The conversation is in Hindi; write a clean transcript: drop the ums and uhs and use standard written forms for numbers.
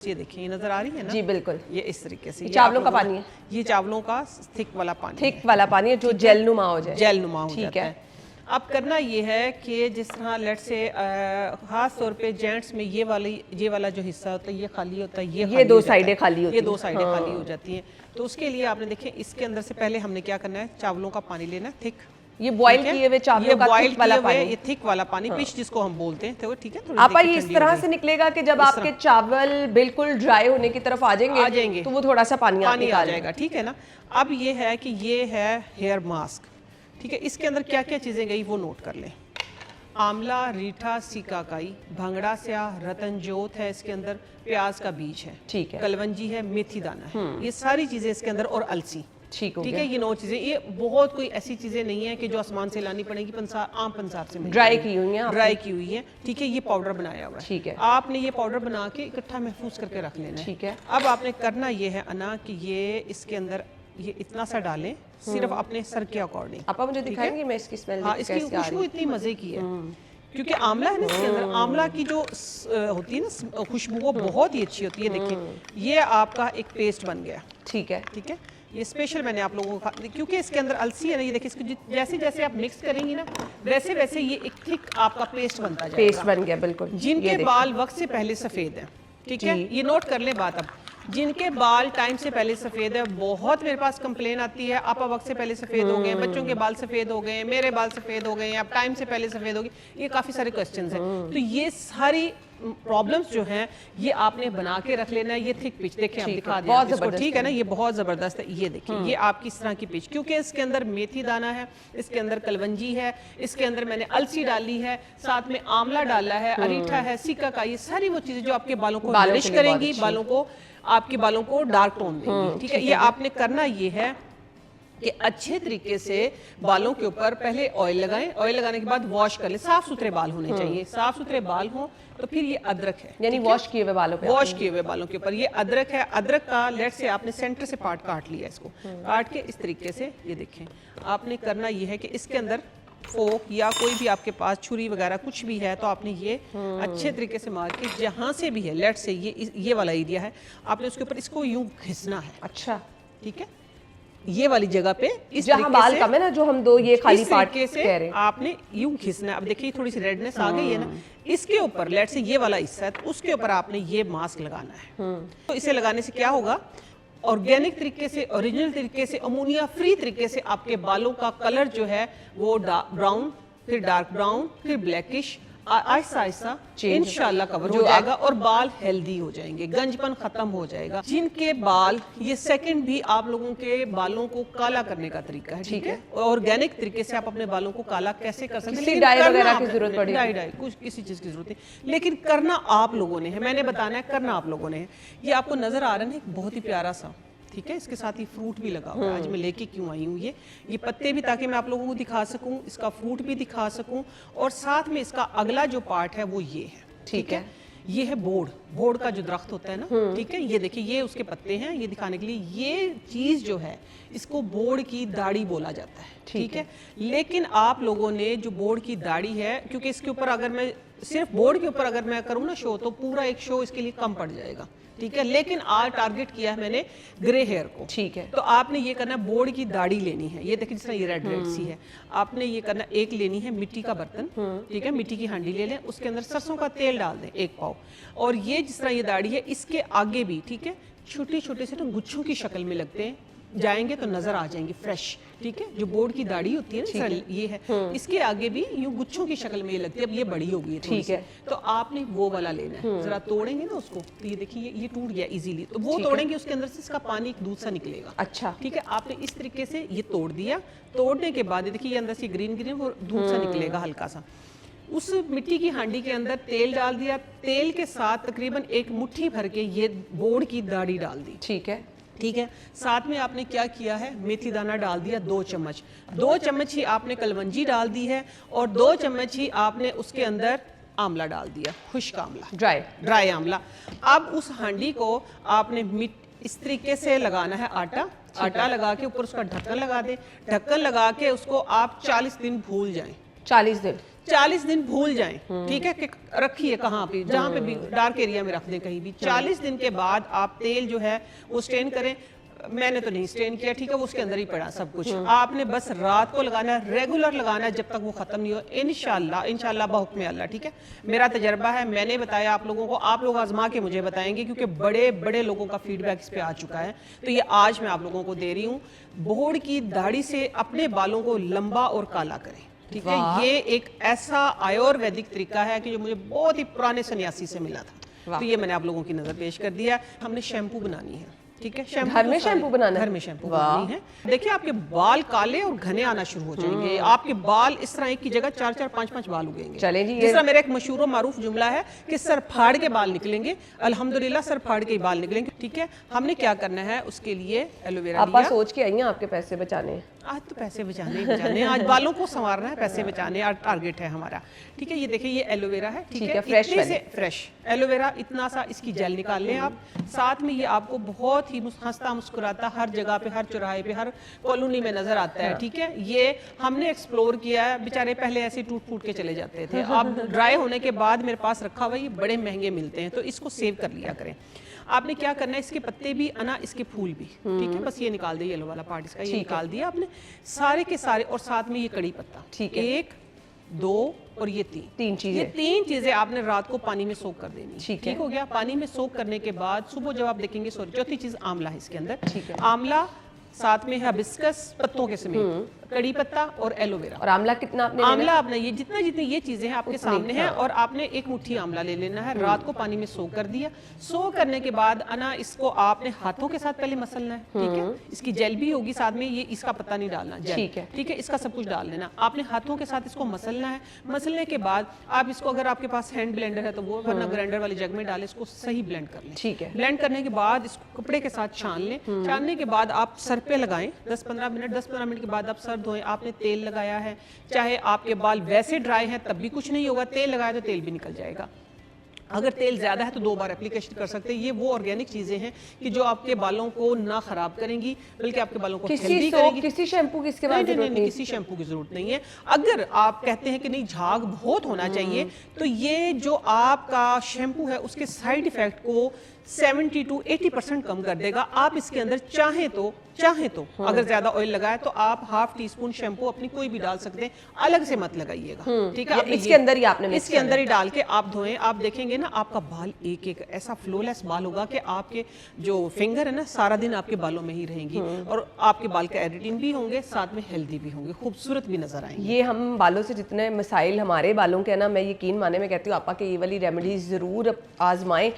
ये देखिए, ये नजर आ रही है ना जी बिल्कुल, ये इस तरीके से चावलों का पानी है, ये चावलों का थिक वाला पानी, थिक वाला पानी है जो जेल नुमा हो जाए, जेल नुमा हो ठीक जाता है। अब करना ये है कि जिस तरह लेट से खास तौर पे जेंट्स में ये वाला जो हिस्सा होता है ये खाली होता है, ये दो साइडें खाली होती है, ये दो साइडें खाली हो जाती हैं। तो उसके लिए आपने देखें इसके अंदर से पहले हमने क्या करना है, चावलों का पानी लेना थिक, ये बॉईल किए हुए चावलों का थिक वाला पानी, ये थिक वाला पानी पिच जिसको हम बोलते हैं, तो ठीक है। आपा ये इस तरह से निकलेगा कि जब आपके चावल बिल्कुल ड्राई होने की तरफ आ जाएंगे तो वो थोड़ा सा पानी आ जाएगा, ठीक है ना। अब ये है कि ये है हेयर मास्क, ठीक है। इसके अंदर क्या क्या चीजें गई वो नोट कर लें। आंवला, रीठा, सिकाकाई, भंगड़ा स्याह, रतनजोत है इसके अंदर, प्याज का बीज है, ठीक है, कलवंजी है, मेथी दाना है, ये सारी चीजें इसके अंदर, और अलसी, ठीक है। ये 9 चीजें, ये बहुत कोई ऐसी चीजें नहीं है कि जो आसमान से लानी पड़ेगी, आम पंसार से ड्राई की हुई है, ड्राई की हुई है, ठीक है। ये पाउडर बनाया हुआ है, ठीक है। आपने ये पाउडर बना के इकट्ठा महफूज करके रख लेना है, ठीक है। अब आपने करना ये है अना कि ये इसके अंदर ये इतना सा डालें, सिर्फ अपने सर के अकॉर्डिंग। आप मुझे दिखाएंगे मैं इसकी स्मेल? हाँ, इसकी खुशबू इतनी मजे की है क्योंकि आंवला है ना, इसके अंदर आंवला की जो होती है ना खुशबू, वो बहुत ही अच्छी होती है। देखिए ये आपका एक पेस्ट बन गया, ठीक है, ठीक है। ये स्पेशल मैंने आप लोगों को, क्योंकि इसके अंदर अलसी है ना, ये देखिए इसको जैसे जैसे आप मिक्स करेंगी ना वैसे वैसे ये एक थिक आपका पेस्ट बनता जाएगा। पेस्ट बन गया बिल्कुल। जिनके बाल वक्त से पहले सफेद है, ठीक है, ये नोट कर ले बात। अब जिनके बाल टाइम से पहले सफेद है, बहुत मेरे पास कंप्लेन आती है, आप वक्त से पहले सफेद हो गए, बच्चों के बाल सफेद हो गए, मेरे बाल सफेद हो गए, आप टाइम से पहले सफेद हो गए, ये काफी सारे क्वेश्चंस हैं। तो ये सारी प्रॉब्लम्स जो हैं ये आपने बना के रख लेना है। ये थिक पिच देखें, आप दिखा दें इसको, ठीक है ना, ये बहुत जबरदस्त है। ये देखिए ये आपकी इस तरह की पिच, क्योंकि इसके अंदर मेथी दाना है, इसके अंदर कलवंजी है, इसके अंदर मैंने अलसी डाली है, साथ में आंवला डाला है, अरीठा है, सिका का, ये सारी वो चीजें जो आपके बालों को नरिश करेंगी, आपके बालों को डार्क टोन देंगी, ठीक है। ये आपने करना ये है कि अच्छे तरीके से बालों के ऊपर पहले ऑयल लगाएं, ऑयल लगाने के बाद वॉश कर लें, साफ सुथरे बाल होने चाहिए, साफ सुथरे बाल हों। तो फिर ये अदरक है, यानी वॉश किए हुए बालों पे, वॉश किए हुए बालों के ऊपर ये अदरक है। अदरक का लेट से आपने सेंटर से पार्ट काट लिया, इसको काट के इस तरीके से, ये देखें आपने करना ये है कि इसके अंदर फोक या कोई भी आपके पास छुरी वगैरह कुछ भी है तो आपने ये अच्छे तरीके से मार के, जहां से भी है लेट से ये वाला एरिया है, आपने उसके ऊपर इसको यूं घिसना है। अच्छा, ठीक है, ये वाली जगह पे इस जहां बाल कम है ना, जो हम दो ये खाली पार्ट से आपने यूं घिसना है। अब देखिए थोड़ी सी रेडनेस आ गई है ना, इसके ऊपर लेट से ये वाला हिस्सा है तो उसके ऊपर आपने ये मास्क लगाना है। तो इसे लगाने से क्या होगा, ऑर्गेनिक तरीके से, ओरिजिनल तरीके से, अमोनिया फ्री तरीके से आपके बालों का कलर जो है वो ब्राउन, फिर डार्क ब्राउन, फिर ब्लैकिश, आहिस्ता आहिस्ता इंशाल्लाह कवर हो जाएगा और बाल हेल्दी हो जाएंगे, गंजपन खत्म हो जाएगा। जिनके बाल, ये सेकंड भी आप लोगों के बालों को काला करने का तरीका है, ठीक है। ऑर्गेनिक तरीके से आप अपने बालों को काला कैसे कर सकते हैं, डाई वगैरह की जरूरत पड़ी, डाई कुछ किसी चीज की जरूरत नहीं, लेकिन करना आप लोगों ने है, मैंने बताना है, करना आप लोगों ने है। ये आपको नजर आ रहा है बहुत ही प्यारा सा, ठीक है। इसके साथ ही फ्रूट भी लगा हुआ है, आज मैं लेके क्यों आई हूँ ये पत्ते भी, ताकि मैं आप लोगों को दिखा सकूं, इसका फ्रूट भी दिखा सकूं, और साथ में इसका अगला जो पार्ट है वो ये है, ठीक है। ये है बोड़ का जो दरख्त होता है ना, ठीक है। ये देखिए ये उसके पत्ते हैं, ये दिखाने के लिए, ये चीज जो है इसको बोड़ की दाढ़ी बोला जाता है, ठीक है। लेकिन आप लोगों ने जो बोड़ की दाढ़ी है, क्योंकि इसके ऊपर अगर मैं सिर्फ बोर्ड के ऊपर अगर मैं करूँ ना शो, तो पूरा एक शो इसके लिए कम पड़ जाएगा, ठीक है। लेकिन आज टारगेट किया है मैंने ग्रे हेयर को, ठीक है। तो आपने ये करना है, बोर्ड की दाढ़ी लेनी है, ये देखिए जिस तरह ये रेड रेड सी है, आपने ये करना, एक लेनी है मिट्टी का बर्तन, ठीक है, मिट्टी की हांडी ले लें, उसके अंदर सरसों का तेल डाल दें 1 पाव, और ये जिस तरह ये दाढ़ी है इसके आगे भी, ठीक है, छोटे छोटे से तो गुच्छों की शक्ल में लगते हैं, जाएंगे तो नजर आ जाएंगे फ्रेश, ठीक है। जो बोर्ड की दाढ़ी होती है ना, ये है, इसके आगे भी यूं गुच्छों की शक्ल में ये लगती है, अब ये बड़ी हो गई है, ठीक है। तो आपने वो वाला लेना है, जरा तोड़ेंगे ना उसको, तो ये देखिए ये टूट गया इजीली, तो वो तोड़ेंगे, उसके अंदर से इसका पानी दूध सा निकलेगा, अच्छा, ठीक है। आपने इस तरीके से ये तोड़ दिया, तोड़ने के बाद देखिए ये अंदर से ग्रीन ग्रीन वो दूध सा निकलेगा हल्का सा। उस मिट्टी की हांडी के अंदर तेल डाल दिया, तेल के साथ तकरीबन 1 मुट्ठी भर के ये बोर्ड की दाढ़ी डाल दी, ठीक है, ठीक है। साथ में आपने क्या किया है, मेथी दाना डाल दिया 2 चम्मच, 2 चम्मच ही आपने कलवंजी डाल दी है, और 2 चम्मच ही आपने उसके अंदर आंवला डाल दिया, खुश्क आंवला, ड्राई आंवला। अब उस हांडी को आपने इस तरीके से लगाना है, आटा लगा के ऊपर उसका ढक्कन लगा दे, ढक्कन लगा के उसको आप 40 दिन भूल जाएं, 40 दिन 40 दिन भूल जाएं, ठीक है, कि रखिए कहाँ पे, जहाँ पे भी डार्क एरिया में रख दें कहीं भी। 40 दिन के बाद आप तेल जो है वो स्टेन करें। मैंने तो नहीं स्टेन किया, ठीक है, वो उसके अंदर ही पड़ा सब कुछ। आपने बस रात को लगाना है, रेगुलर लगाना है जब तक वो खत्म नहीं हो। इंशाल्लाह बहुक्म अल्लाह, ठीक है। मेरा तजर्बा है, मैंने बताया आप लोगों को, आप लोग आजमा के मुझे बताएंगे, क्योंकि बड़े बड़े लोगों का फीडबैक इस पे आ चुका है। तो ये आज मैं आप लोगों को दे रही हूँ। बोर्ड की दाढ़ी से अपने बालों को लंबा और काला करें, ठीक है। ये एक ऐसा आयुर्वेदिक तरीका है कि जो मुझे बहुत ही पुराने सन्यासी से मिला था। तो ये मैंने आप लोगों की नजर पेश कर दिया। हमने शैम्पू बनानी है, ठीक है। शैम्पू घर में शैम्पू बनाना है? घर में शैम्पू बनानी है। देखिए आपके बाल काले और घने आना शुरू हो जाएंगे। आपके बाल इस तरह एक की जगह 4-4, 5-5 बाल उगेंगे। चलें जी, जिस तरह मेरा एक मशहूर मारूफ जुमला है कि सर फाड़ के बाल निकलेंगे, अल्हम्दुलिल्लाह सर फाड़ के बाल निकलेंगे, ठीक है। हमने क्या करना है उसके लिए, एलोवेरा आप सोच के आई हैं आपके पैसे बचाने हैं। आज तो पैसे बचाने आज बालों को संवारना है, पैसे बचाने टारगेट है हमारा, ठीक है। ये देखिए ये एलोवेरा है, ठीक है, फ्रेश एलोवेरा। इतना सा इसकी जेल निकाल लें आप। साथ में ये आपको बहुत ही हंसता मुस्कुराता हर जगह पे, हर चौराहे पे, हर कॉलोनी में नजर आता है, ठीक है। ये हमने एक्सप्लोर किया है। बेचारे पहले ऐसे टूट फूट के चले जाते थे, अब ड्राई होने के बाद मेरे पास रखा हुआ, ये बड़े महंगे मिलते हैं, तो इसको सेव कर लिया करें। आपने क्या करना है, इसके पत्ते भी अना, इसके फूल भी, ठीक है। बस ये निकाल दिया, येलो वाला पार्ट इसका ये निकाल दिया आपने सारे के सारे, और साथ में ये कड़ी पत्ता, ठीक है। 1, 2 और ये 3 चीजें। ये 3 चीजें आपने रात को पानी में सोक कर देनी, ठीक हो गया। पानी में सोक करने के बाद सुबह जब आप देखेंगे, सॉरी, चौथी चीज आंवला है इसके अंदर, ठीक है। आंवला, साथ में हिबिस्कस पत्तों के समेत, कड़ी पत्ता और एलोवेरा। और आंवला कितना आपने आंवला आपने ये जितनी ये चीजें हैं आपके सामने हैं, और आपने 1 मुट्ठी आंवला ले लेना है। रात को पानी में सोक कर दिया। सोक करने के बाद अना इसको आपने हाथों के साथ पहले मसलना है, ठीक है। इसकी जेल भी होगी साथ में, ये इसका पत्ता नहीं डालना, ठीक है, ठीक है। इसका सब कुछ डाल लेना आपने, हाथों के साथ इसको मसलना है। मसलने के बाद आप इसको, अगर आपके पास हैंड ब्लेंडर है तो वो, वरना ग्राइंडर वाली जग में डालें, इसको सही ब्लेंड कर लें, ठीक है। ब्लेंड करने के बाद इसको कपड़े के साथ छान लें। छानने के बाद आप सर पे लगाएं 10-15 मिनट। 10-15 मिनट के बाद आप सर धोएं। आपने तेल लगाया है, चाहे आपके बाल वैसे ड्राई हैं तब भी कुछ नहीं होगा, तेल लगाया तो तेल भी निकल जाएगा। अगर तेल ज्यादा है तो 2 बार एप्लीकेशन कर सकते हैं। ये वो ऑर्गेनिक चीजें हैं कि जो आपके बालों को ना खराब करेंगी, बल्कि आपके बालों को हेल्दी करेंगी। किसी शैम्पू की इसके बाद नहीं, किसी शैम्पू की जरूरत नहीं है। अगर आप कहते हैं कि नहीं झाग बहुत होना चाहिए, तो ये जो आपका शैम्पू है उसके साइड इफेक्ट को 70 to 80% कम कर देगा। आप इसके अंदर चाहे तो अगर ज्यादा ऑयल लगाए तो आप ½ टीस्पून शैम्पू अपनी कोई भी डाल सकते हैं, अलग से मत लगाइएगा, ठीक है। इसके अंदर ही आपने इसके अंदर ही डाल के आप धोएं। आप देखेंगे ना आपका बाल एक ऐसा फ्लोलेस बाल होगा कि आपके जो फिंगर है ना सारा दिन आपके बालों में ही रहेंगी, और आपके बाल का एडिटिंग भी होंगे, साथ में हेल्दी भी होंगे, खूबसूरत भी नजर आएंगे। ये हम बालों से जितने मसाइल हमारे बालों के ना, मैं यकीन माने में कहती हूँ आपा के ये वाली रेमेडीज जरूर आजमाएं।